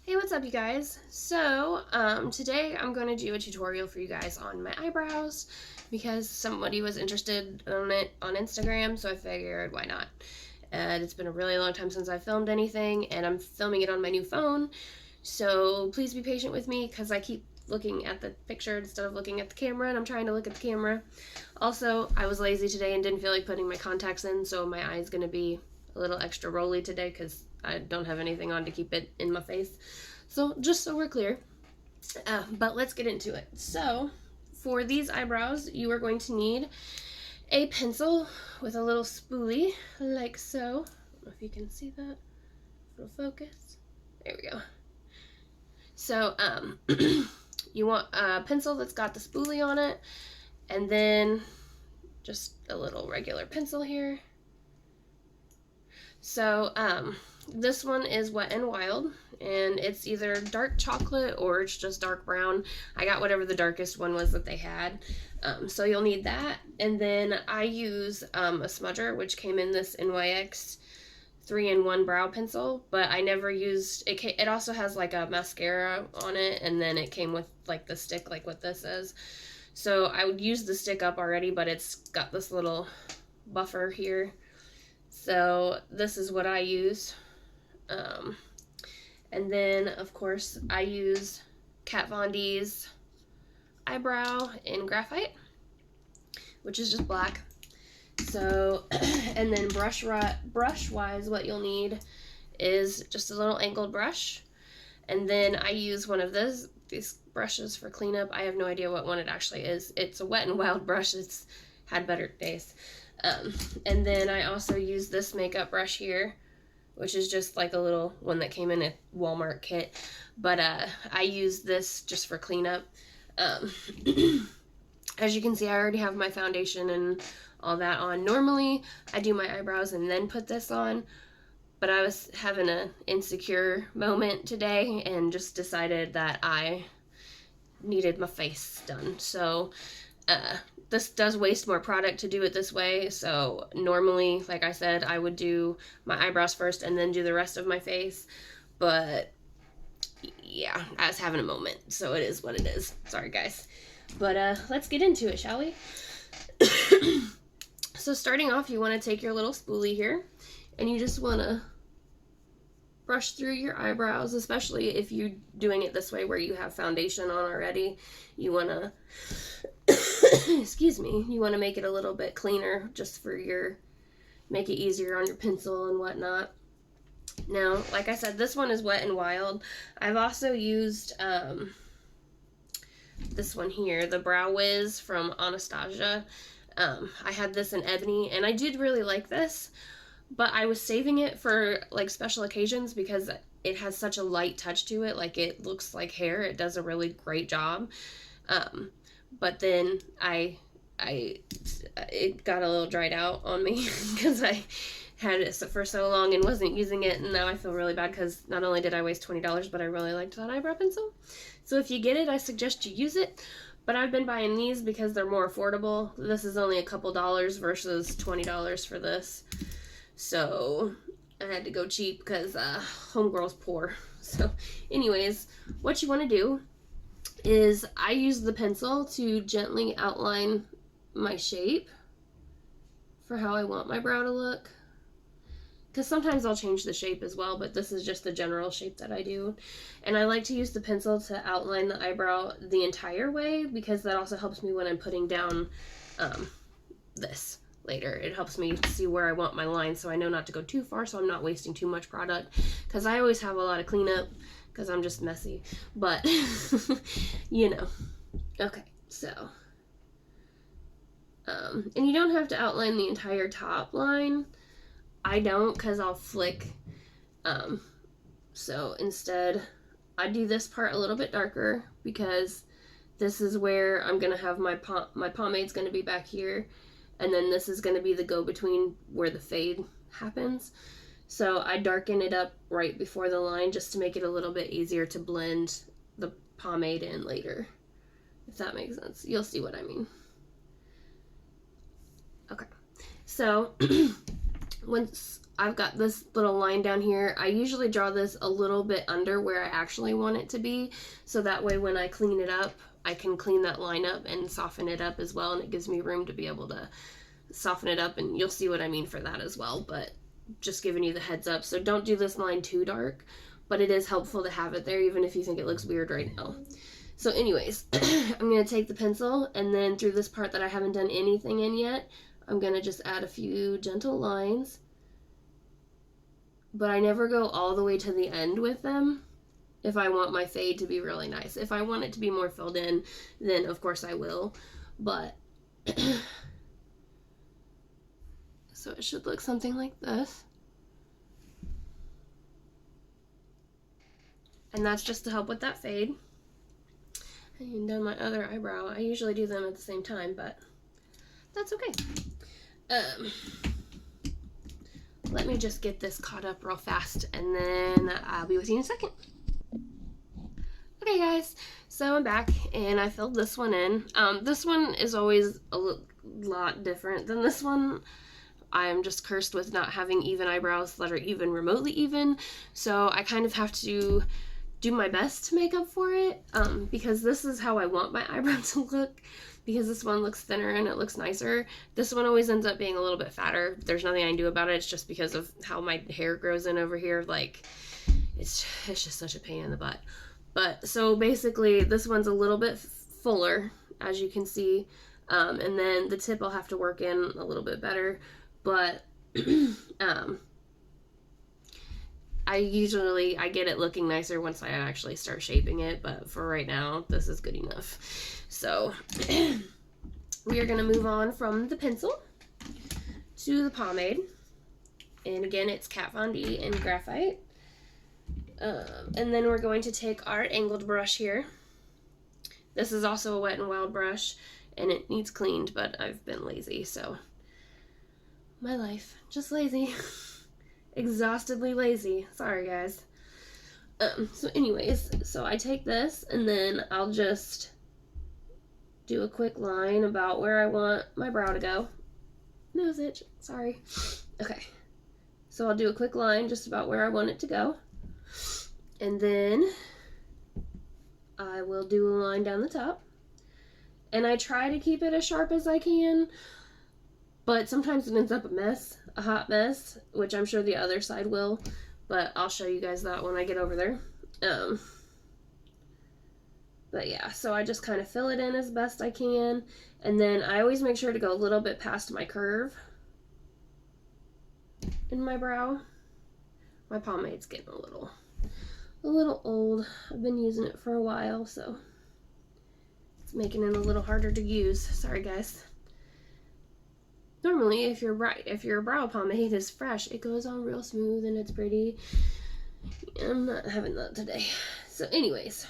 Hey, what's up you guys? Today I'm going to do a tutorial for you guys on my eyebrows because somebody was interested on it on Instagram, so I figured why not. And it's been a really long time since I filmed anything, and I'm filming it on my new phone, so please be patient with me because I keep looking at the picture instead of looking at the camera, and I'm trying to look at the camera. Also, I was lazy today and didn't feel like putting my contacts in, so my eye's going to be a little extra rolly today because I don't have anything on to keep it in my face. So just so we're clear, but let's get into it. So for these eyebrows, you are going to need a pencil with a little spoolie like so. I don't know if you can see that. It'll focus. There we go. So you want a pencil that's got the spoolie on it, and then just a little regular pencil here. So this one is Wet n Wild, and it's either dark chocolate or it's just dark brown. I got whatever the darkest one was that they had. So you'll need that. And then I use a smudger, which came in this NYX 3-in-1 brow pencil, but I never used it. It also has like a mascara on it, and then it came with like the stick, like what this is. So I would use the stick up already, but it's got this little buffer here. So this is what I use. And then, of course, I use Kat Von D's Eyebrow in Graphite, which is just black. So, and then brush-wise, what you'll need is just a little angled brush. And then I use one of these brushes for cleanup. I have no idea what one it actually is. It's a Wet n Wild brush. It's had better days. And then I also use this makeup brush here, which is just like a little one that came in a Walmart kit. But I use this just for cleanup. As you can see, I already have my foundation and all that on. Normally, I do my eyebrows and then put this on, but I was having an insecure moment today and just decided that I needed my face done. So, this does waste more product to do it this way, so normally, like I said, I would do my eyebrows first and then do the rest of my face, but yeah, I was having a moment, so it is what it is. Sorry, guys. But let's get into it, shall we? So starting off, you want to take your little spoolie here, and you just want to brush through your eyebrows, especially if you're doing it this way where you have foundation on already. You want to excuse me, you want to make it a little bit cleaner just for make it easier on your pencil and whatnot. Now, like I said, this one is Wet n Wild. I've also used this one here, the Brow Wiz from Anastasia. I had this in ebony, and I did really like this, but I was saving it for like special occasions because it has such a light touch to it. Like, it looks like hair. It does a really great job. But then it got a little dried out on me because I had it for so long and wasn't using it, and now I feel really bad because not only did I waste $20, but I really liked that eyebrow pencil. So if you get it, I suggest you use it. But I've been buying these because they're more affordable. This is only a couple dollars versus $20 for this. So I had to go cheap because homegirl's poor. So anyways, what you want to do is I use the pencil to gently outline my shape for how I want my brow to look. Because sometimes I'll change the shape as well, but this is just the general shape that I do. And I like to use the pencil to outline the eyebrow the entire way because that also helps me when I'm putting down this later. It helps me see where I want my line so I know not to go too far so I'm not wasting too much product. Because I always have a lot of cleanup because I'm just messy. But, you know. Okay, so. And you don't have to outline the entire top line. I don't because I'll flick. So instead, I do this part a little bit darker because this is where I'm going to have my pomade's going to be back here. And then this is going to be the go-between where the fade happens. So I darken it up right before the line just to make it a little bit easier to blend the pomade in later. If that makes sense. You'll see what I mean. Okay. So once I've got this little line down here, I usually draw this a little bit under where I actually want it to be, so that way when I clean it up, I can clean that line up and soften it up as well, and it gives me room to be able to soften it up, and you'll see what I mean for that as well, but just giving you the heads up. So don't do this line too dark, but it is helpful to have it there even if you think it looks weird right now. So anyways, I'm going to take the pencil, and then through this part that I haven't done anything in yet, I'm going to just add a few gentle lines, but I never go all the way to the end with them if I want my fade to be really nice. If I want it to be more filled in, then of course I will, but so it should look something like this. And that's just to help with that fade. And done my other eyebrow. I usually do them at the same time, but that's okay. Let me just get this caught up real fast, and then I'll be with you in a second. Okay guys, so I'm back, and I filled this one in. This one is always a lot different than this one. I'm just cursed with not having even eyebrows that are even remotely even, so I kind of have to do my best to make up for it, because this is how I want my eyebrow to look, because this one looks thinner and it looks nicer. This one always ends up being a little bit fatter. There's nothing I can do about it. It's just because of how my hair grows in over here. Like, it's just such a pain in the butt. But so basically this one's a little bit fuller, as you can see, and then the tip I'll have to work in a little bit better, but I get it looking nicer once I actually start shaping it, but for right now, this is good enough. So we are going to move on from the pencil to the pomade. And again, it's Kat Von D in Graphite. And then we're going to take our angled brush here. This is also a Wet n Wild brush, and it needs cleaned, but I've been lazy, so my life, just lazy. Exhaustedly lazy. Sorry guys. So anyways, so I take this, and then I'll just do a quick line about where I want my brow to go. Nose itch, sorry. Okay, so I'll do a quick line just about where I want it to go, and then I will do a line down the top, and I try to keep it as sharp as I can, but sometimes it ends up a hot mess, which I'm sure the other side will, but I'll show you guys that when I get over there. But yeah, so I just kind of fill it in as best I can, and then I always make sure to go a little bit past my curve in my brow. My pomade's getting a little old. I've been using it for a while, so it's making it a little harder to use. Sorry guys. Normally, if your brow pomade is fresh, it goes on real smooth and it's pretty. I'm not having that today. So anyways,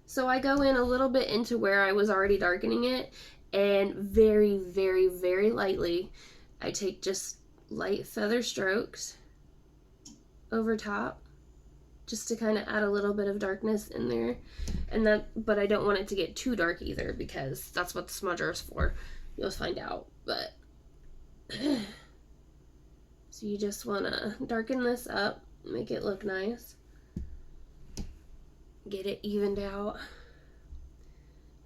so I go in a little bit into where I was already darkening it, and very, very, very lightly, I take just light feather strokes over top, just to kind of add a little bit of darkness in there. And but I don't want it to get too dark either, because that's what the smudger is for. You'll find out, but so you just want to darken this up, make it look nice, get it evened out,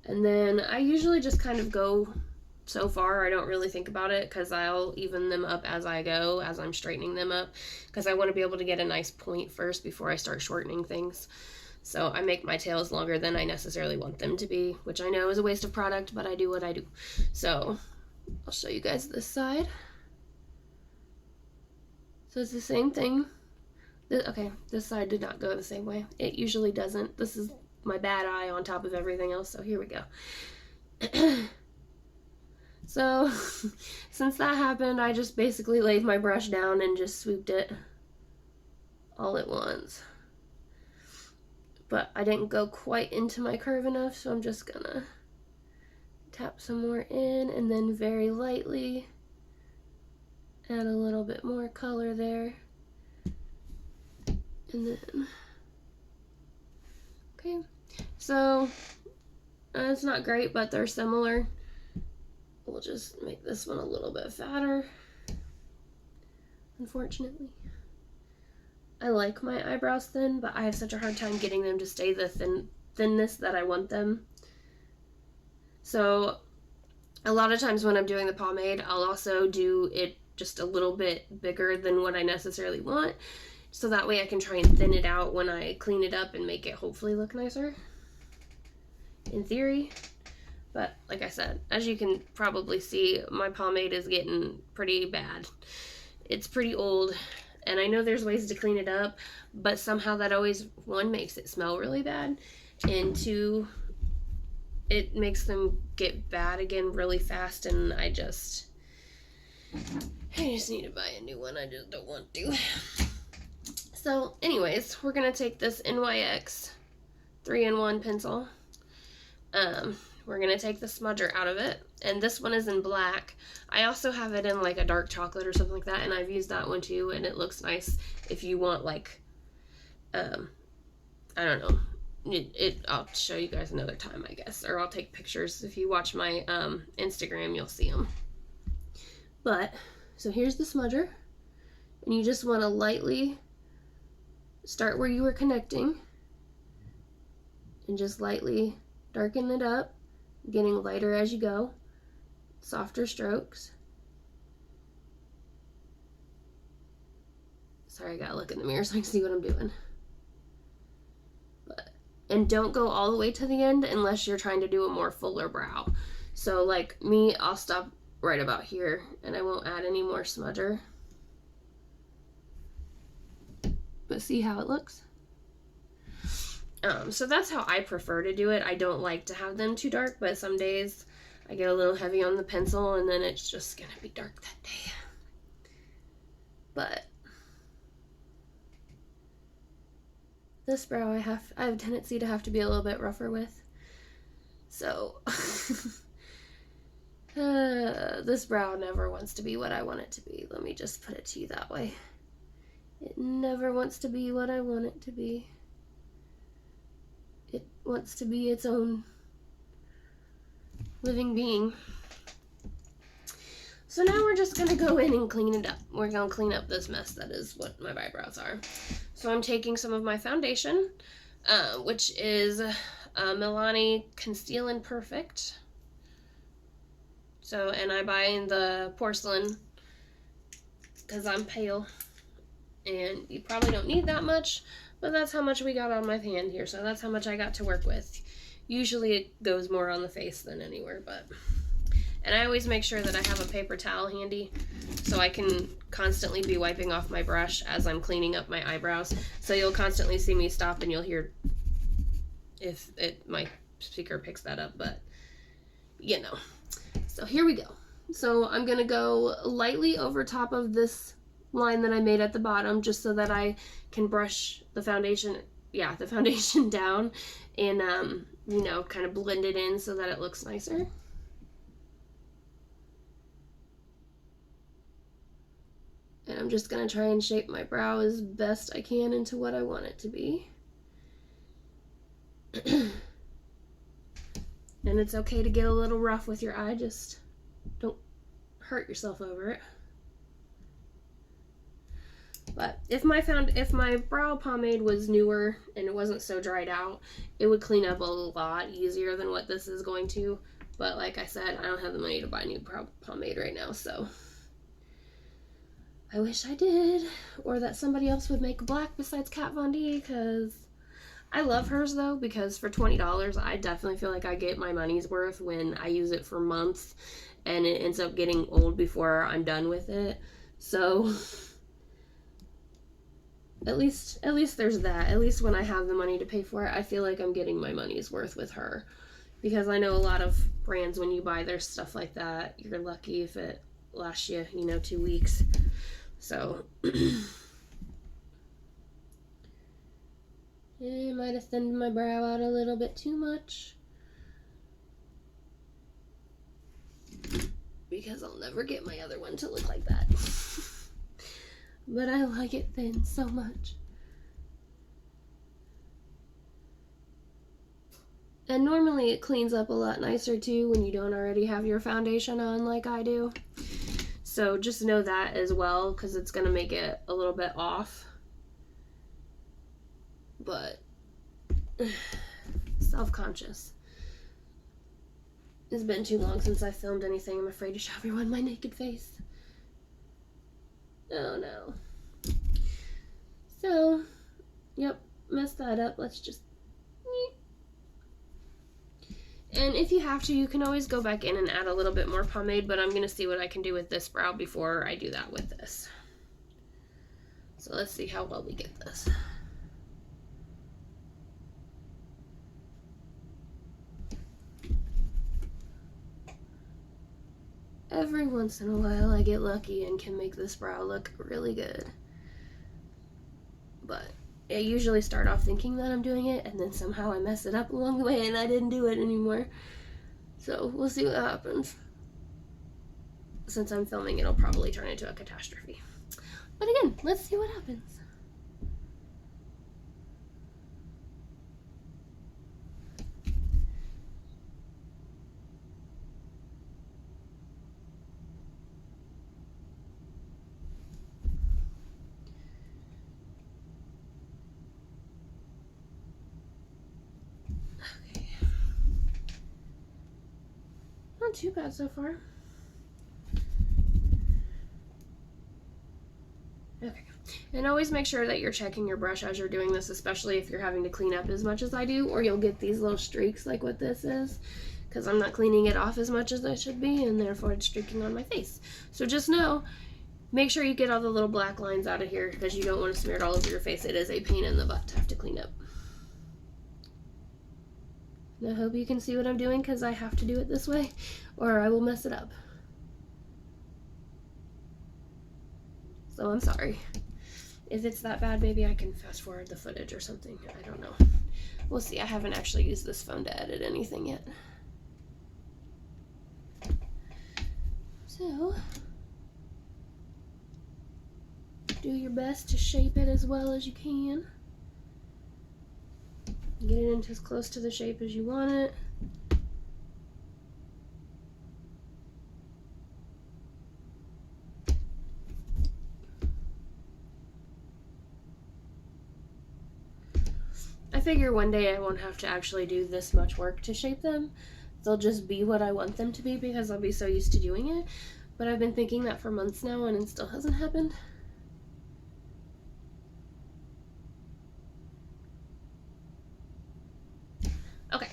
and then I usually just kind of go so far. I don't really think about it, because I'll even them up as I go, as I'm straightening them up, because I want to be able to get a nice point first before I start shortening things. So I make my tails longer than I necessarily want them to be, which I know is a waste of product, but I do what I do. So I'll show you guys this side. So it's the same thing. Okay, this side did not go the same way. It usually doesn't. This is my bad eye on top of everything else, so here we go. So since that happened, I just basically laid my brush down and just swooped it all at once. But I didn't go quite into my curve enough, so I'm just gonna tap some more in, and then very lightly add a little bit more color there. And then, okay, so it's not great, but they're similar. We'll just make this one a little bit fatter. unfortunately. I like my eyebrows thin, but I have such a hard time getting them to stay the thinness that I want them. So a lot of times when I'm doing the pomade, I'll also do it just a little bit bigger than what I necessarily want, so that way I can try and thin it out when I clean it up and make it hopefully look nicer, in theory. But like I said, as you can probably see, my pomade is getting pretty bad. It's pretty old, and I know there's ways to clean it up, but somehow that always, one, makes it smell really bad, and two, it makes them get bad again really fast, and I just need to buy a new one. I just don't want to. So anyways, we're gonna take this NYX 3-in-1 pencil. We're gonna take the smudger out of it, and this one is in black. I also have it in like a dark chocolate or something like that, and I've used that one too, and it looks nice if you want like, I don't know, I'll show you guys another time, I guess, or I'll take pictures. If you watch my Instagram, you'll see them. But so here's the smudger, and you just want to lightly start where you were connecting and just lightly darken it up, getting lighter as you go, softer strokes. Sorry, I gotta look in the mirror so I can see what I'm doing. And don't go all the way to the end unless you're trying to do a more fuller brow. So like me, I'll stop right about here and I won't add any more smudger. But see how it looks? So that's how I prefer to do it. I don't like to have them too dark, but some days I get a little heavy on the pencil and then it's just gonna be dark that day. But this brow I have a tendency to have to be a little bit rougher with. So this brow never wants to be what I want it to be. Let me just put it to you that way. It never wants to be what I want it to be. It wants to be its own living being. So now we're just gonna go in and clean it up. We're gonna clean up this mess that is what my eyebrows are. So I'm taking some of my foundation, which is Milani Conceal & Perfect. So, and I buy the porcelain because I'm pale. And you probably don't need that much, but that's how much we got on my hand here. So that's how much I got to work with. Usually it goes more on the face than anywhere, but... And I always make sure that I have a paper towel handy so I can constantly be wiping off my brush as I'm cleaning up my eyebrows. So you'll constantly see me stop and you'll hear if my speaker picks that up, but you know. So here we go. So I'm gonna go lightly over top of this line that I made at the bottom just so that I can brush the foundation, the foundation down and, you know, kind of blend it in so that it looks nicer. And I'm just going to try and shape my brow as best I can into what I want it to be. And it's okay to get a little rough with your eye, just don't hurt yourself over it. But if my brow pomade was newer and it wasn't so dried out, it would clean up a lot easier than what this is going to. But like I said, I don't have the money to buy new brow pomade right now, so I wish I did, or that somebody else would make black besides Kat Von D, because I love hers though, because for $20 I definitely feel like I get my money's worth when I use it for months and it ends up getting old before I'm done with it. So at least there's that. At least when I have the money to pay for it, I feel like I'm getting my money's worth with her, because I know a lot of brands, when you buy their stuff like that, you're lucky if it lasts you, 2 weeks. So, I might have thinned my brow out a little bit too much, because I'll never get my other one to look like that. But I like it thin so much. And normally it cleans up a lot nicer too when you don't already have your foundation on like I do. So just know that as well, because it's going to make it a little bit off. But self-conscious. It's been too long since I filmed anything. I'm afraid to show everyone my naked face. Oh no. So, yep, messed that up. Let's just... And if you have to, you can always go back in and add a little bit more pomade, but I'm going to see what I can do with this brow before I do that with this. So let's see how well we get this. Every once in a while I get lucky and can make this brow look really good. But I usually start off thinking that I'm doing it, and then somehow I mess it up along the way and I didn't do it anymore. So we'll see what happens. Since I'm filming, it'll probably turn into a catastrophe. But again, let's see what happens. Not too bad so far. Okay. And always make sure that you're checking your brush as you're doing this, especially if you're having to clean up as much as I do, or you'll get these little streaks like what this is, because I'm not cleaning it off as much as I should be, and therefore it's streaking on my face. So just know, make sure you get all the little black lines out of here, because you don't want to smear it all over your face. It is a pain in the butt to have to clean up. And I hope you can see what I'm doing, because I have to do it this way, or I will mess it up. So I'm sorry. If it's that bad, maybe I can fast forward the footage or something. I don't know. We'll see. I haven't actually used this phone to edit anything yet. So, do your best to shape it as well as you can. Get it into as close to the shape as you want it. I figure one day I won't have to actually do this much work to shape them. They'll just be what I want them to be because I'll be so used to doing it. But I've been thinking that for months now and it still hasn't happened. Okay.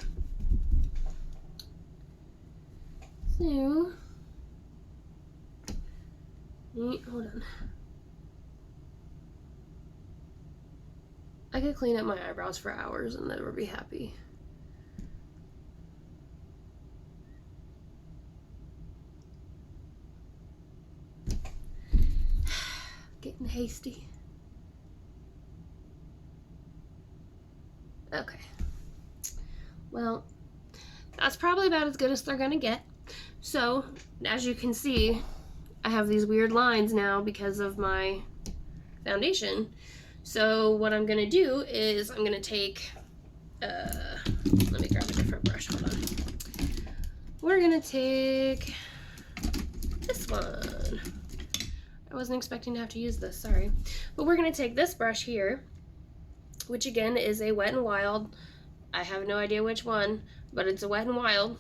So, hold on. I could clean up my eyebrows for hours and never be happy. Getting hasty. Okay. Well, that's probably about as good as they're gonna get. So, as you can see, I have these weird lines now because of my foundation. So what I'm gonna do is I'm gonna take, let me grab a different brush, hold on. We're gonna take this one. I wasn't expecting to have to use this, sorry. But we're gonna take this brush here, which again is a Wet n Wild. I have no idea which one, but it's a Wet n Wild.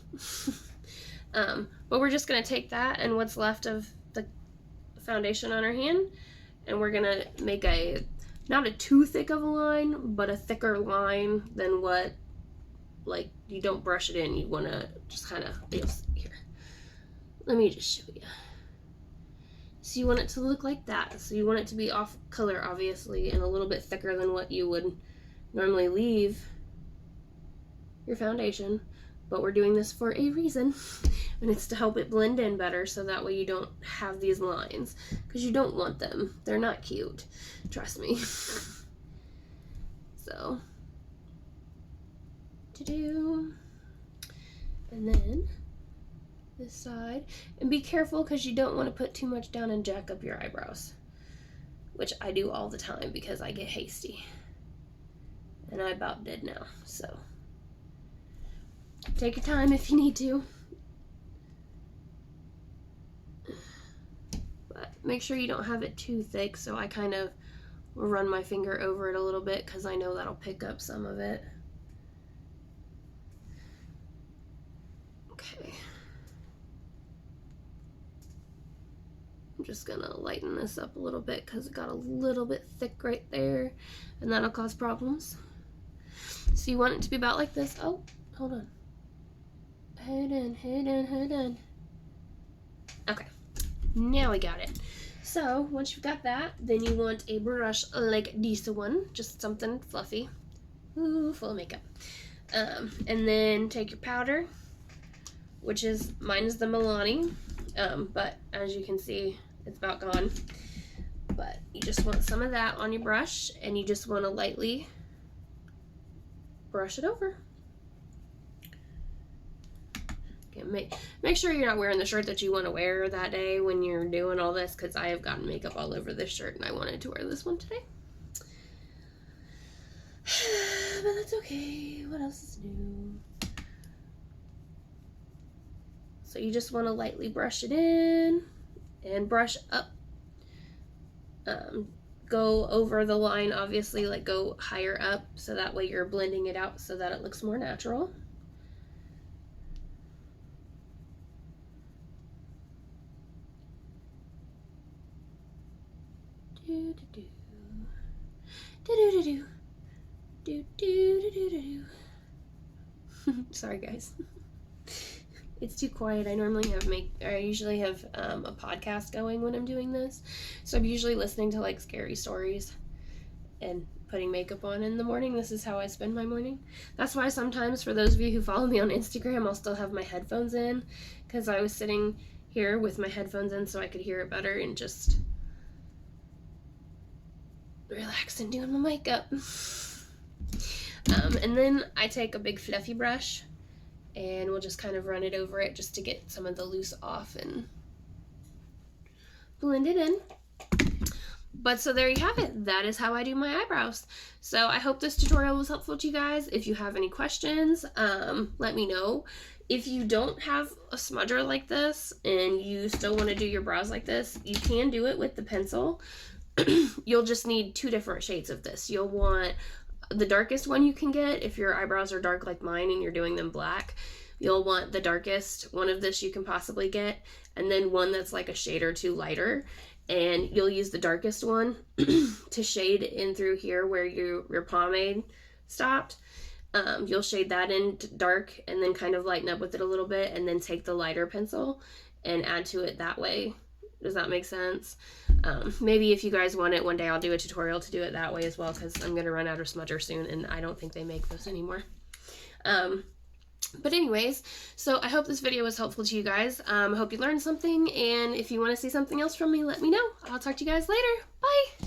But we're just gonna take that and what's left of the foundation on our hand, and we're gonna make a, not a too thick of a line, but a thicker line than what, like, you don't brush it in. You want to just kind of, here, let me just show you. So you want it to look like that. So you want it to be off color, obviously, and a little bit thicker than what you would normally leave your foundation. But we're doing this for a reason, and it's to help it blend in better so that way you don't have these lines, because you don't want them. They're not cute, trust me. So, and then this side, and be careful because you don't want to put too much down and jack up your eyebrows, which I do all the time because I get hasty, and I about did now, so. Take your time if you need to. make sure you don't have it too thick, so I kind of will run my finger over it a little bit because I know that'll pick up some of it. Okay. I'm just gonna lighten this up a little bit because it got a little bit thick right there, and that'll cause problems. So you want it to be about like this. Oh, hold on. Head in. Okay, now we got it. So once you've got that, then you want a brush like this one, just something fluffy. Ooh, full of makeup. And then take your powder, which is, mine is the Milani, but as you can see, it's about gone. But you just want some of that on your brush, and you just want to lightly brush it over. Okay, make sure you're not wearing the shirt that you want to wear that day when you're doing all this, because I have gotten makeup all over this shirt and I wanted to wear this one today. But that's okay. What else is new? So you just want to lightly brush it in and brush up. Go over the line, obviously, like go higher up, so that way you're blending it out so that it looks more natural. Sorry guys, it's too quiet. I usually have a podcast going when I'm doing this, so I'm usually listening to like scary stories and putting makeup on in the morning. This is how I spend my morning. That's why sometimes, for those of you who follow me on Instagram, I'll still have my headphones in, because I was sitting here with my headphones in so I could hear it better and just relax and doing my makeup. And then I take a big fluffy brush and we'll just kind of run it over it just to get some of the loose off and blend it in. But so there you have it. That is how I do my eyebrows. So I hope this tutorial was helpful to you guys. If you have any questions, let me know. If you don't have a smudger like this and you still want to do your brows like this, you can do it with the pencil. You'll just need 2 different shades of this. You'll want the darkest one you can get if your eyebrows are dark like mine and you're doing them black. You'll want the darkest one of this you can possibly get, and then one that's like a shade or 2 lighter. And you'll use the darkest one to shade in through here where your pomade stopped. You'll shade that in dark and then kind of lighten up with it a little bit, and then take the lighter pencil and add to it that way. Does that make sense? Maybe if you guys want it, one day I'll do a tutorial to do it that way as well, because I'm going to run out of smudger soon and I don't think they make those anymore. But anyways, so I hope this video was helpful to you guys. I hope you learned something, and if you want to see something else from me, let me know. I'll talk to you guys later. Bye!